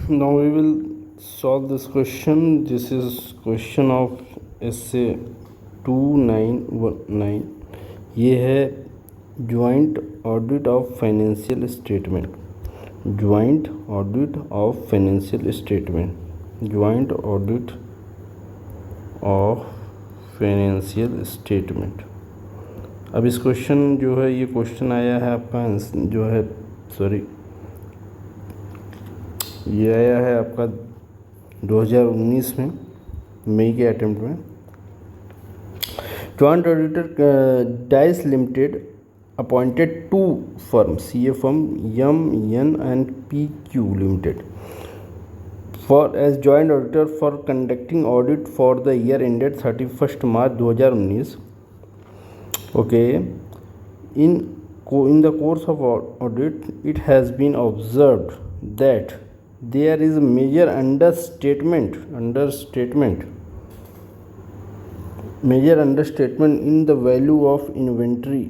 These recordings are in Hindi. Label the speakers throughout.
Speaker 1: Now we will solve this question. This is question of essay 2919. ये है joint audit of financial statement. Joint audit of financial statement. Joint audit of financial statement. अब इस क्वेश्चन जो है ये क्वेश्चन आया है आपका जो है ये आया है आपका 2019 में मई के अटेम्प्ट में। Joint auditor Dice limited appointed two firms, ये firm M and P Q limited for as joint auditor for conducting audit for the year ended 31 March 2019. Okay, in the course of audit, it has been observed that there is a major understatement in the value of inventory.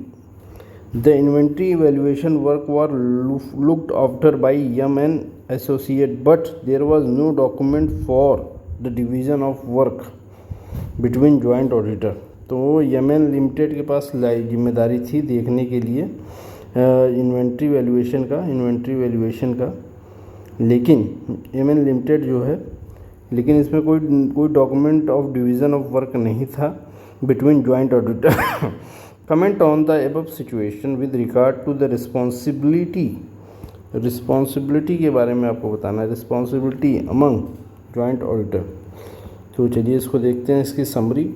Speaker 1: The inventory evaluation work was looked after by YMN Associate, but there was no document for the division of work between joint auditor. तो YMN लिमिटेड के पास जिम्मेदारी थी देखने के लिए इन्वेंट्री वैल्यूएशन का, लेकिन YMN लिमिटेड जो है, लेकिन इसमें कोई document of division of work नहीं था between joint auditor. Comment on the above situation with regard to the responsibility के बारे में आपको बताना है. Responsibility among joint auditor. तो चलिए इसको देखते हैं, इसकी summary.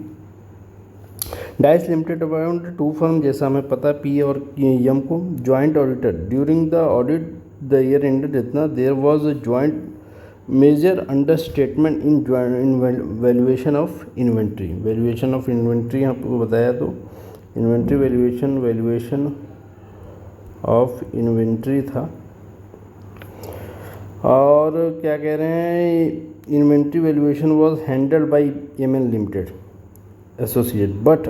Speaker 1: Dice limited abound two firm, जैसा हमें पता है पी और एम को. Joint auditor during the audit the year ended इतना there was a joint major understatement in valuation of inventory आपको बताया. तो इन्वेंट्री वैल्यूएशन ऑफ इन्वेंट्री था. और क्या कह रहे हैं, inventory valuation was handled by YMN limited associate but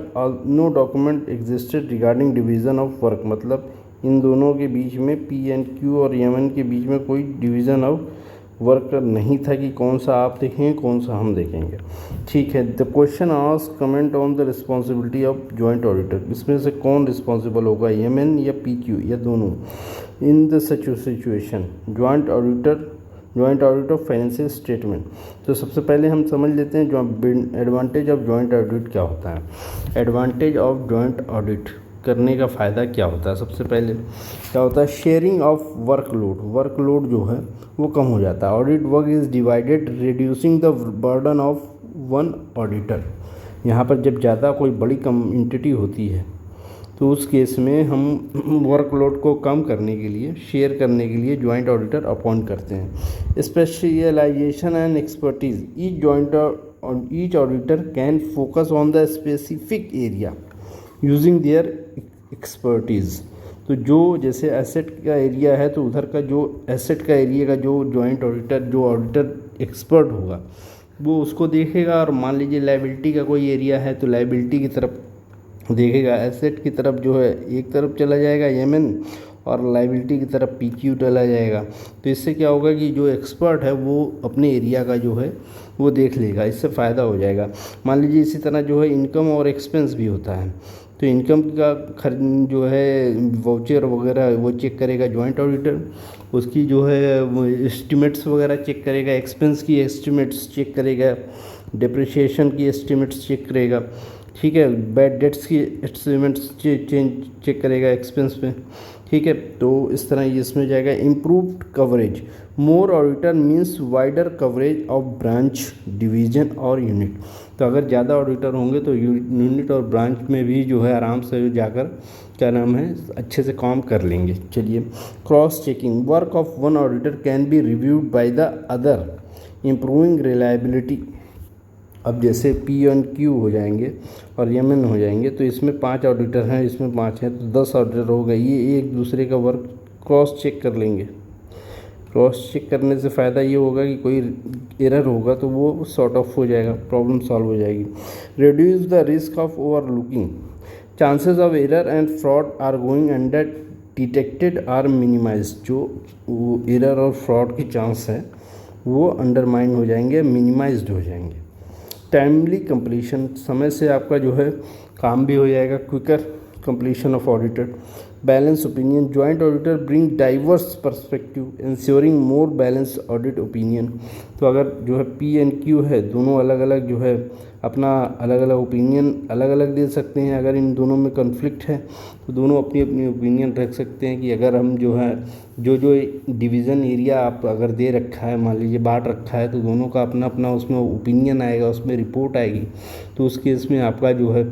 Speaker 1: no document existed regarding division of work. मतलब इन दोनों के बीच में P&Q और YMN के बीच में कोई डिवीज़न ऑफ वर्क नहीं था कि कौन सा आप देखेंगे कौन सा हम देखेंगे. ठीक है. The question ask comment on the responsibility of joint auditor. इसमें से कौन रिस्पॉन्सिबल होगा, YMN या PQ या दोनों, in the situation joint audit of financial statement. तो सबसे पहले हम समझ लेते हैं एडवांटेज ऑफ जॉइंट ऑडिट क्या होता है. एडवांटेज ऑफ जॉइंट ऑडिट करने का फ़ायदा क्या होता है. सबसे पहले क्या होता है, शेयरिंग ऑफ वर्कलोड जो है वो कम हो जाता है. Audit work is divided reducing the burden of one auditor. यहाँ पर जब ज़्यादा कोई बड़ी एंटिटी होती है तो उस केस में हम वर्कलोड को कम करने के लिए, शेयर करने के लिए जॉइंट ऑडिटर अपॉइंट करते हैं. Specialization and expertise. Each auditor can focus on the specific area using their expertise. तो जो जैसे एसेट का एरिया है तो उधर का जो एसेट का एरिया का जो जॉइंट ऑडिटर एक्सपर्ट होगा वो उसको देखेगा. और मान लीजिए लायबिलिटी का कोई एरिया है तो लायबिलिटी की तरफ देखेगा. एसेट की तरफ जो है एक तरफ चला जाएगा YMN और लायबिलिटी की तरफ PQ चला जाएगा. तो इससे क्या होगा कि जो एक्सपर्ट है वो अपने एरिया का जो है वो देख लेगा. इससे फ़ायदा हो जाएगा. मान लीजिए इसी तरह जो है इनकम और एक्सपेंस भी होता है. तो इनकम का खर्च जो है वाउचर वगैरह वो चेक करेगा जॉइंट ऑडिटर. उसकी जो है एस्टिमेट्स वगैरह चेक करेगा. एक्सपेंस की एस्टिमेट्स चेक करेगा. डिप्रिसिएशन की एस्टिमेट्स चेक करेगा. ठीक है. बैड डेट्स की एस्टिमेट्स चेक करेगा एक्सपेंस में. ठीक है. तो इस तरह ये इसमें जाएगा. Improved coverage. More auditor means wider coverage of branch, division और यूनिट. तो अगर ज़्यादा ऑडिटर होंगे तो यूनिट और ब्रांच में भी जो है आराम से जाकर क्या नाम है अच्छे से काम कर लेंगे. चलिए. Cross checking. Work of one auditor can be reviewed by the other improving reliability. अब जैसे P&Q हो जाएंगे और YMN हो जाएंगे तो इसमें 5 ऑडिटर हैं, इसमें 5 हैं तो 10 ऑडिटर हो गए. ये एक दूसरे का वर्क क्रॉस चेक कर लेंगे. क्रॉस चेक करने से फ़ायदा ये होगा कि कोई एरर होगा तो वो सॉर्ट ऑफ हो जाएगा, प्रॉब्लम सॉल्व हो जाएगी. Reduce the risk of overlooking. Chances of error and fraud are going under detected are minimize. जो एरर और फ्रॉड की चांस है वो अंडरमाइन हो जाएंगे, मिनिमाइज्ड हो जाएंगे। टाइमली कंप्लीशन, समय से आपका जो है काम भी हो जाएगा। Quicker completion of auditor. Balance opinion, joint auditor bring diverse perspective ensuring more balance audit opinion. तो अगर जो है पी एंड क्यू है, दोनों अलग अलग जो है अपना अलग अलग ओपिनियन अलग अलग दे सकते हैं। अगर इन दोनों में कन्फ्लिक्ट है तो दोनों अपनी अपनी ओपिनियन रख सकते हैं कि अगर हम जो है जो डिवीज़न एरिया आप अगर दे रखा है, मान लीजिए बांट रखा है, तो दोनों का अपना अपना उसमें ओपिनियन आएगा, उसमें रिपोर्ट आएगी। तो उस केस में आपका जो है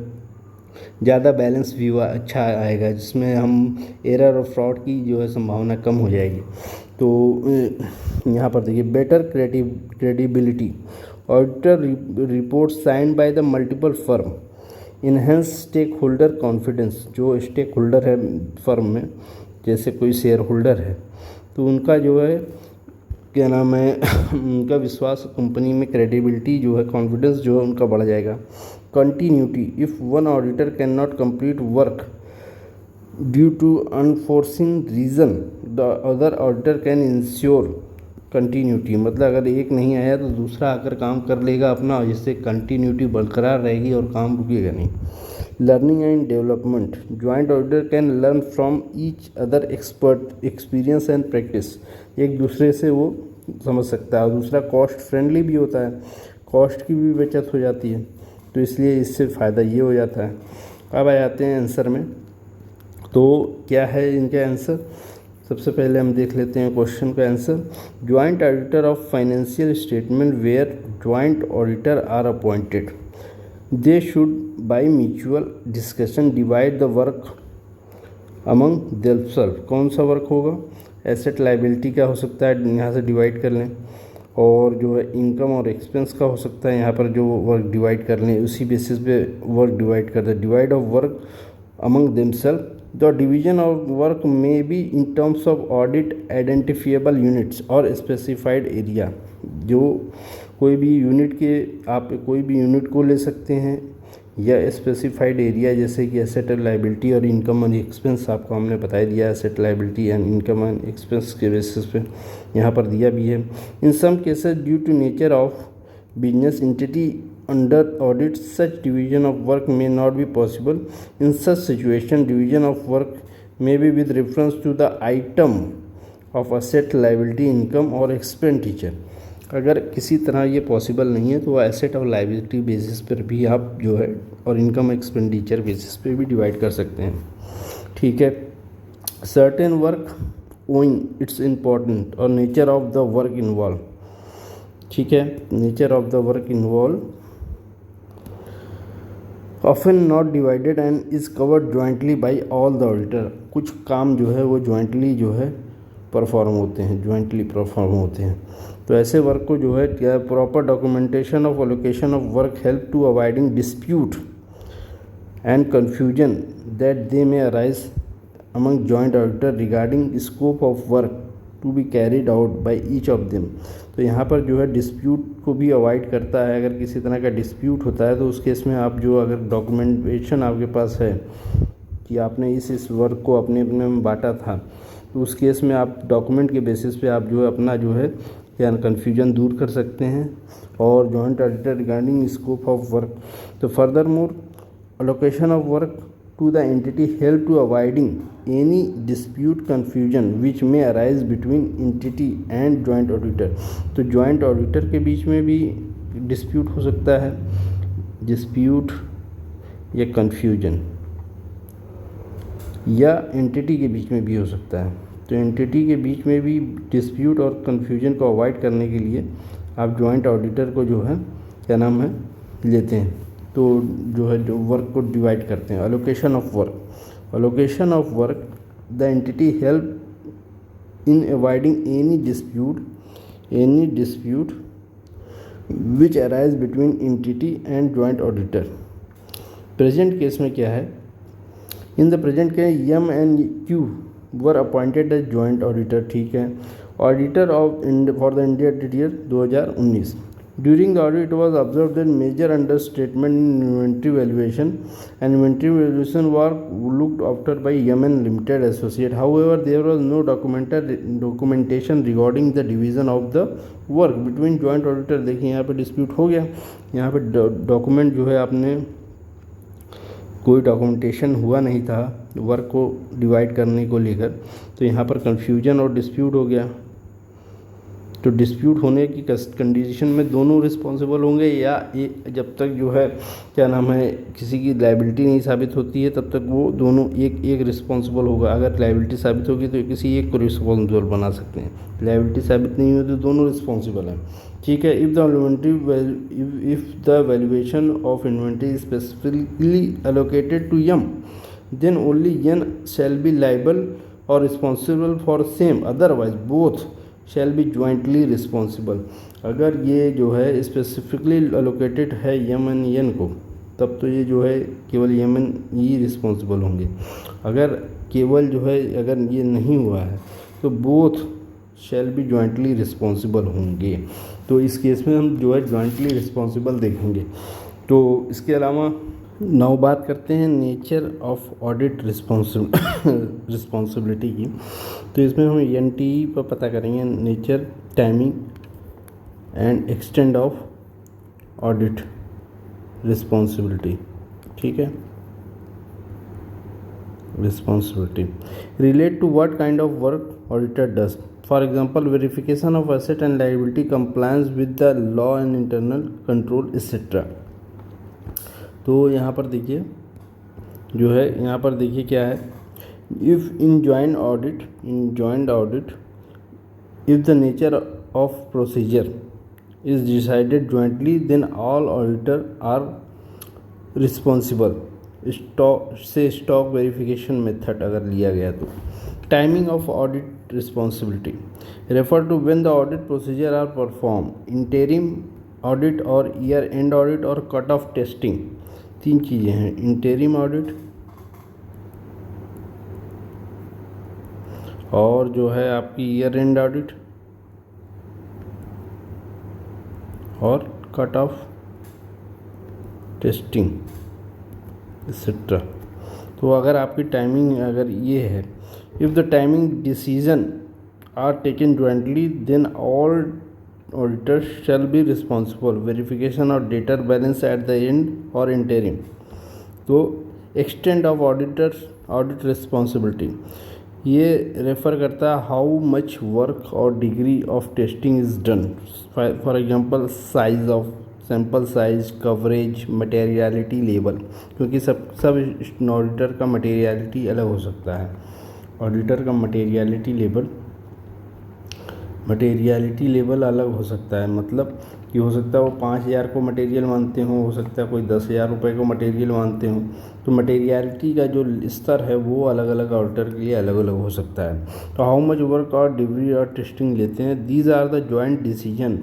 Speaker 1: ज़्यादा बैलेंस व्यू अच्छा आएगा, जिसमें हम एरर और फ्रॉड की जो है संभावना कम हो जाएगी। तो यहाँ पर देखिए better credibility, auditor report signed by the multiple firm enhance stakeholder confidence. जो स्टेक होल्डर है फर्म में, जैसे कोई शेयर होल्डर है, तो उनका जो है क्या नाम है उनका विश्वास कंपनी में, क्रेडिबिलिटी जो है, कॉन्फिडेंस जो है उनका बढ़ जाएगा। Continuity, if one auditor can not complete work due to unforeseen reason the other auditor can ensure continuity. मतलब अगर एक नहीं आया तो दूसरा आकर काम कर लेगा अपना, जिससे कंटिन्यूटी बरकरार रहेगी और काम रुकेगा नहीं। Learning and development, joint auditor can learn from each other experience and practice. एक दूसरे से वो समझ सकता है। और दूसरा कॉस्ट फ्रेंडली भी होता है, कॉस्ट की भी बचत हो जाती है, तो इसलिए इससे फ़ायदा ये हो जाता है। अब आ जाते हैं आंसर में। तो क्या है इनका आंसर, सबसे पहले हम देख लेते हैं क्वेश्चन का answer. Joint auditor of financial statement where joint auditor are appointed, they should by mutual discussion divide the work among themself. कौन सा वर्क होगा, एसेट लाइबिलिटी का हो सकता है, यहाँ से डिवाइड कर लें। और जो है इनकम और एक्सपेंस का हो सकता है, यहाँ पर जो वर्क डिवाइड कर लें, उसी बेसिस पे वर्क डिवाइड कर दें। Divide of work among themself, the division of work may be in terms of audit identifiable units और स्पेसिफाइड एरिया। जो कोई भी यूनिट के, आप कोई भी यूनिट को ले सकते हैं, या स्पेसिफाइड एरिया, जैसे कि एसेट एंड लाइबिलिटी और इनकम एंड एक्सपेंस आपको हमने बता दिया। Asset liability and income and expense के बेसिस पे यहाँ पर दिया भी है। In some cases due to nature of business entity under audit such division of work may not be possible. In such situation division of work may be with reference to the item of asset liability income और एक्सपेंडिचर। अगर किसी तरह ये पॉसिबल नहीं है तो एसेट और लाइबिलिटी बेसिस पर भी आप जो है, और इनकम एक्सपेंडिचर बेसिस पे भी डिवाइड कर सकते हैं। ठीक है। Certain work owing its important और nature of the work involve. ठीक है, nature of the work involve often not divided and is covered jointly by all the auditor. कुछ काम जो है वो जॉइंटली जो है परफॉर्म होते हैं, जॉइंटली परफॉर्म होते हैं। तो ऐसे वर्क को जो है क्या, proper documentation of allocation of work help to avoiding dispute and confusion that they may arise among joint auditor regarding scope of work to be carried out by each of them. तो यहाँ पर जो है डिस्प्यूट को भी अवॉइड करता है। अगर किसी तरह का डिस्प्यूट होता है तो उस केस में आप जो, अगर डॉक्यूमेंटेशन आपके पास है कि आपने इस वर्क को अपने अपने में बांटा था, तो उस केस में आप डॉक्यूमेंट के बेसिस पे आप जो है अपना जो है क्या कन्फ्यूजन दूर कर सकते हैं। और joint auditor regarding scope of work, तो further more allocation of work to the entity help to avoiding any dispute confusion which may arise between entity and joint auditor। तो joint auditor के बीच में भी dispute हो सकता है, dispute या confusion, या entity के बीच में भी हो सकता है। तो entity के बीच में भी dispute और confusion को avoid करने के लिए आप joint auditor को जो है क्या नाम है लेते हैं। तो जो है जो वर्क को डिवाइड करते हैं। Allocation of work, allocation of work the entity help in avoiding any dispute which arise between entity and joint auditor. Present case में क्या है, in the present case M and Q were appointed as joint auditor. ठीक है, auditor of for the India year 2019। During the audit, it was observed that major understatement in inventory valuation and inventory valuation were looked after by Yemen Limited Associate. However, there was no documentation regarding the division of the work between joint auditor. देखिए यहाँ पे डिस्प्यूट हो गया, यहाँ पे डॉक्यूमेंट जो है आपने कोई डॉक्यूमेंटेशन हुआ नहीं था वर्क को डिवाइड करने को लेकर, तो यहाँ पर कन्फ्यूजन और डिस्प्यूट हो गया। तो डिस्प्यूट होने की कंडीशन में दोनों रिस्पॉन्सिबल होंगे, या जब तक जो है क्या नाम है किसी की लाइबिलिटी नहीं साबित होती है तब तक वो दोनों एक रिस्पॉन्सिबल होगा। अगर लाइबिलिटी साबित होगी तो किसी एक को रिस्पॉन्सिबल बना सकते हैं, लाइबिलिटी साबित नहीं होती तो दोनों रिस्पॉन्सिबल हैं। ठीक है। If the valuation of inventory specifically allocated to M, then only N shall be liable और responsible for same, otherwise both shall be jointly responsible. अगर ये जो है स्पेसिफिकली एलोकेटेड है यमन यन को, तब तो ये जो है केवल यमन ही रिस्पॉन्सिबल होंगे। अगर केवल जो है अगर ये नहीं हुआ है तो both shall be jointly responsible होंगे। तो इस केस में हम जो है ज्वाइंटली रिस्पॉन्सिबल देखेंगे। तो इसके अलावा नाउ बात करते हैं नेचर ऑफ ऑडिट रिस्पॉन्सिबिलिटी की। तो इसमें हम NTE पर पता करेंगे, nature, timing and extend of audit responsibility. ठीक है। Responsibility relate to what kind of work auditor does. For example, verification of asset and liability, compliance with the law and internal control etcetera. तो यहाँ पर देखिए जो है, यहाँ पर देखिए क्या है, if in joint audit if the nature of procedure is decided jointly, then all auditor are responsible. Stock verification method अगर लिया गया तो। Timing of audit responsibility refer to when the audit procedure are perform, interim audit और ईयर एंड ऑडिट और कट ऑफ टेस्टिंग। तीन चीज़ें हैं, इंटरिम ऑडिट और जो है आपकी ईयर एंड ऑडिट और कट ऑफ टेस्टिंग एक्सेट्रा। तो अगर आपकी टाइमिंग अगर ये है, if the timing decision are taken jointly, then all auditors shall be responsible. Verification और data balance at the end और इंटरिम। तो एक्सटेंट ऑफ ऑडिट रिस्पॉन्सिबिलिटी ये रेफ़र करता है हाउ मच वर्क और degree of testing is done. For example, size of sample size, coverage, materiality level, क्योंकि सब ऑडिटर का मटेरियलिटी अलग हो सकता है। ऑडिटर का मटेरियलिटी लेवल अलग हो सकता है, मतलब कि हो सकता है वो 5,000 को मटेरियल मानते हों, हो सकता है कोई 10,000 रुपये को मटेरियल मानते हों। तो मटेरियलिटी का जो स्तर है वो अलग अलग ऑडिटर के लिए अलग अलग हो सकता है। तो हाउ मच वर्क और डिग्री और टेस्टिंग लेते हैं, these are the joint decision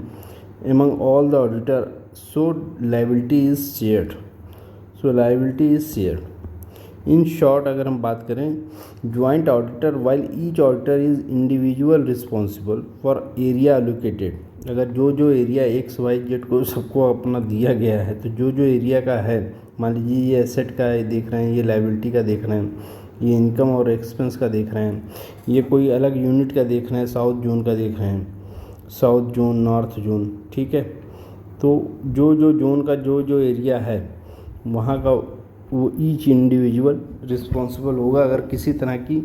Speaker 1: among all the auditor, so liability is shared. In short अगर हम बात करें, joint auditor while each auditor is individual responsible for area allocated. अगर जो एरिया XYZ को सबको अपना दिया गया है, तो जो एरिया का है, मान लीजिए ये एसेट का है देख रहे हैं, ये लायबिलिटी का देख रहे हैं, ये इनकम और एक्सपेंस का देख रहे हैं, ये कोई अलग यूनिट का देख रहे हैं, साउथ जोन का देख रहे हैं, साउथ जोन, नॉर्थ जोन। ठीक है। तो जो जोन का जो एरिया है वहाँ का वो ईच इंडिविजुअल रिस्पॉन्सिबल होगा। अगर किसी तरह की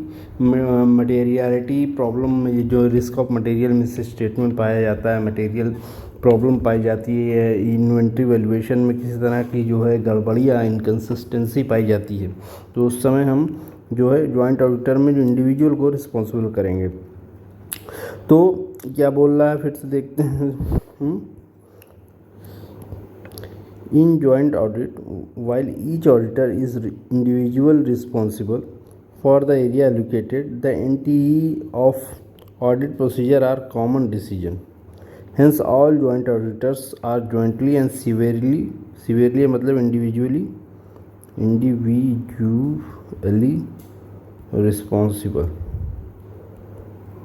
Speaker 1: मटेरियलिटी प्रॉब्लम में, जो risk of material miss statement पाया जाता है, मटेरियल प्रॉब्लम पाई जाती है, इन्वेंट्री वैल्यूएशन में किसी तरह की जो है गड़बड़ियाँ, इनकन्सिस्टेंसी पाई जाती है, तो उस समय हम जो है जॉइंट ऑडिटर में जो इंडिविजुअल को रिस्पॉन्सिबल करेंगे। तो क्या बोल रहा है, फिर से देखते हैं। In joint audit, while each auditor is individual responsible for the area allocated, the NTE of audit procedure are common decision. Hence, all joint auditors are jointly and severely मतलब individually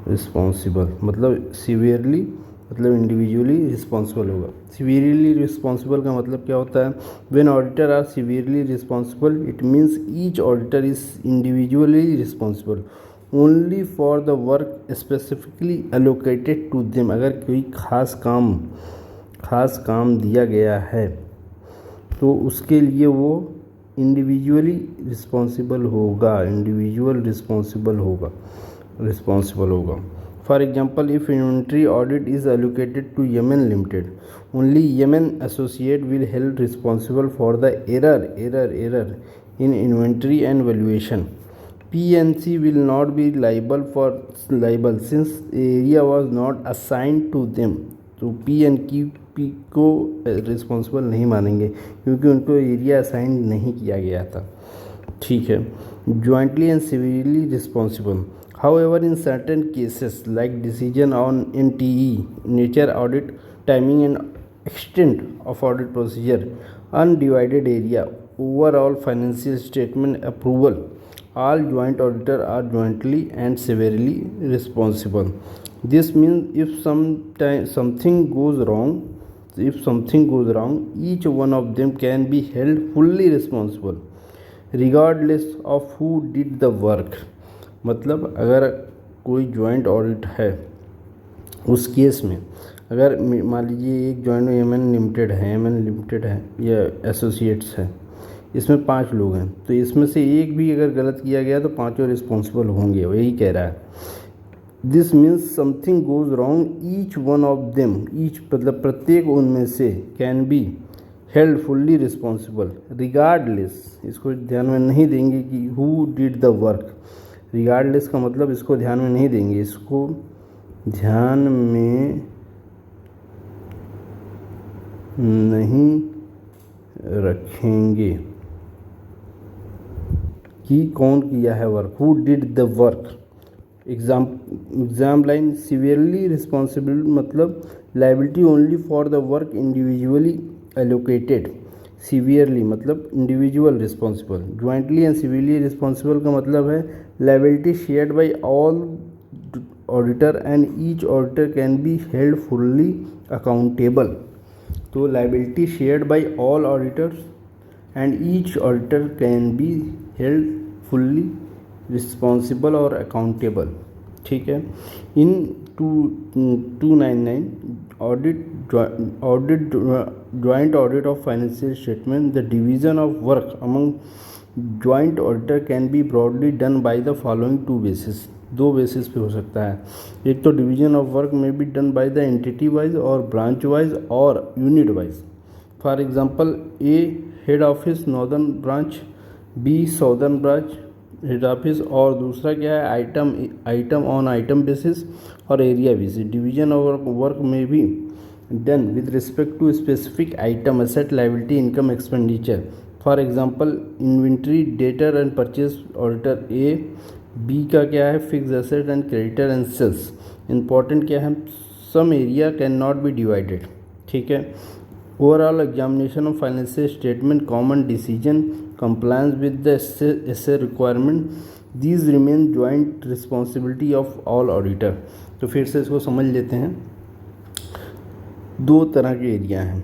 Speaker 1: responsible मतलब severely मतलब इंडिविजुअली रिस्पॉन्सिबल होगा। सीवियरली रिस्पॉन्सिबल का मतलब क्या होता है? When auditor are severely responsible it means each auditor is individually responsible only for the work specifically allocated to them. अगर कोई खास काम दिया गया है तो उसके लिए वो इंडिविजुअली रिस्पॉन्सिबल होगा। For example, if inventory audit is allocated to Yaman limited, only Yaman associate will held responsible for the error in inventory and valuation. PNC will not be liable since area was not assigned to them। तो PNP को रिस्पॉन्सिबल नहीं मानेंगे क्योंकि उनको एरिया असाइन नहीं किया गया था। ठीक है। Jointly and severally responsible, however in certain cases like decision on NTE, nature audit, timing and extent of audit procedure, undivided area, overall financial statement approval, all joint auditor are jointly and severely responsible. This means if something goes wrong, each one of them can be held fully responsible regardless of who did the work। मतलब अगर कोई जॉइंट ऑडिट है, उस केस में अगर मान लीजिए एक जॉइंट एमएन लिमिटेड है या एसोसिएट्स है, इसमें 5 लोग हैं, तो इसमें से एक भी अगर गलत किया गया तो 5 और रिस्पॉन्सिबल होंगे, वही कह रहा है। This means something goes wrong each one of them, each मतलब प्रत्येक उनमें से can be held fully responsible regardless, इसको ध्यान में नहीं देंगे कि who did the work. Regardless का मतलब इसको ध्यान में नहीं देंगे, इसको ध्यान में नहीं रखेंगे कि कौन किया है work, who did the work. Exam line, severally responsible मतलब liability only for the work individually allocated, severally मतलब individual responsible. Jointly and severally responsible का मतलब है liability shared by all auditor and each auditor can be held fully accountable. तो liability shared by all auditors and each auditor can be held fully responsible और अकाउंटेबल। ठीक है। In 299 joint audit of financial statement, the division of work among joint auditor can be broadly done by the following 2 bases। 2 basis पे हो सकता है। एक तो डिवीजन ऑफ वर्क में be done by the entity wise और ब्रांच वाइज और unit wise. For example, A head office northern branch, B southern branch head office, और दूसरा क्या है आइटम ऑन आइटम बेसिस और area basis. Division of work में भी done with respect to specific item, asset, liability, income, expenditure. For example, inventory, debtor and purchase auditor A, B का क्या है fix asset and creditor and sales. Important क्या है, some area can not be divided. ठीक है। Overall examination of financial statement, common decision, compliance with the essay requirement, these remain joint responsibility of all auditor। तो फिर से इसको समझ लेते हैं। 2 तरह के एरिया हैं,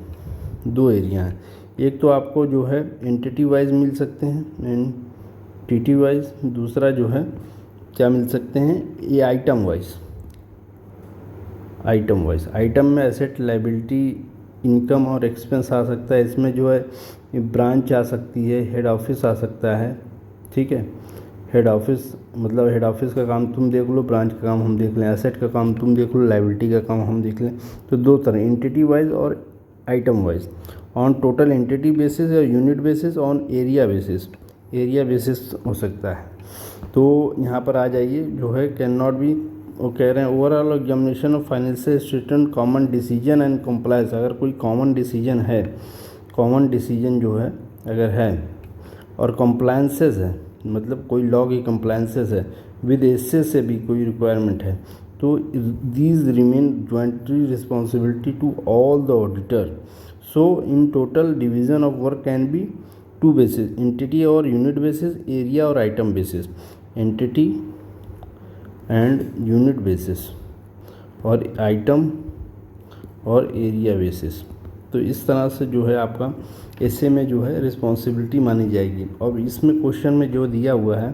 Speaker 1: 2 एरिया हैं। एक तो आपको जो है एंटिटी वाइज मिल सकते हैं, एंटिटी वाइज। दूसरा जो है क्या मिल सकते हैं, ये आइटम वाइज। आइटम में एसेट, लाइबिलिटी, इनकम और एक्सपेंस आ सकता है। इसमें जो है ब्रांच आ सकती है, हेड ऑफिस आ सकता है। ठीक है। हेड ऑफिस मतलब हेड ऑफिस का काम तुम देख लो, ब्रांच का काम हम देख लें, एसेट का काम तुम देख लो, लाइबिलिटी का काम हम देख लें। तो 2 तरह, एंटिटी वाइज और item wise. On total entity basis या unit basis, on area basis हो सकता है। तो यहाँ पर आ जाइए, जो है कैन नॉट बी, वो कह रहे हैं overall examination of financial statement, common decision and compliance. अगर कोई कॉमन डिसीजन जो है अगर है और कंप्लायंसेस है, मतलब कोई लॉ की कंप्लायंसेस है, विद एसे से भी कोई रिक्वायरमेंट है, तो these remain jointly responsibility to all the auditor. So in total division of work can be 2 basis, entity और यूनिट बेसिस, एरिया और item basis. Entity and unit basis और आइटम और एरिया बेसिस। तो इस तरह से जो है आपका ऐसे में जो है रिस्पॉन्सिबिलिटी मानी जाएगी। और इसमें क्वेश्चन में जो दिया हुआ है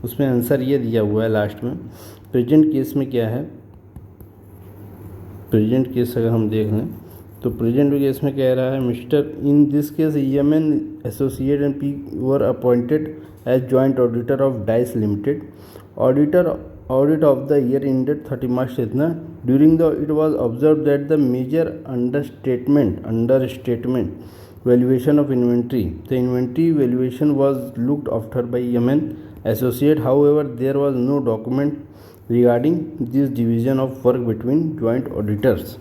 Speaker 1: उसमें आंसर ये दिया हुआ है लास्ट में। प्रेजेंट केस में क्या है, प्रेजेंट केस अगर हम देख लें तो प्रेजेंट केस में कह रहा है mister in this case EMN associate and P were appointed as joint auditor of dice limited. Audit of the year ended 30 March इतना during the it was observed that the major understatement valuation of inventory, the inventory valuation was looked after by EMN associate. However, there was no document regarding this division of work between joint auditors.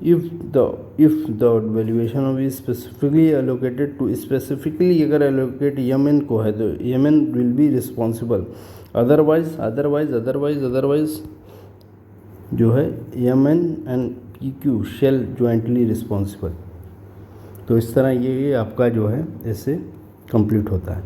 Speaker 1: If the valuation of is specifically allocated to specifically अगर allocate EMN को है तो EMN will be responsible. Otherwise जो है EMN and PQ shall jointly responsible. तो इस तरह ये आपका जो है ऐसे कंप्लीट होता है।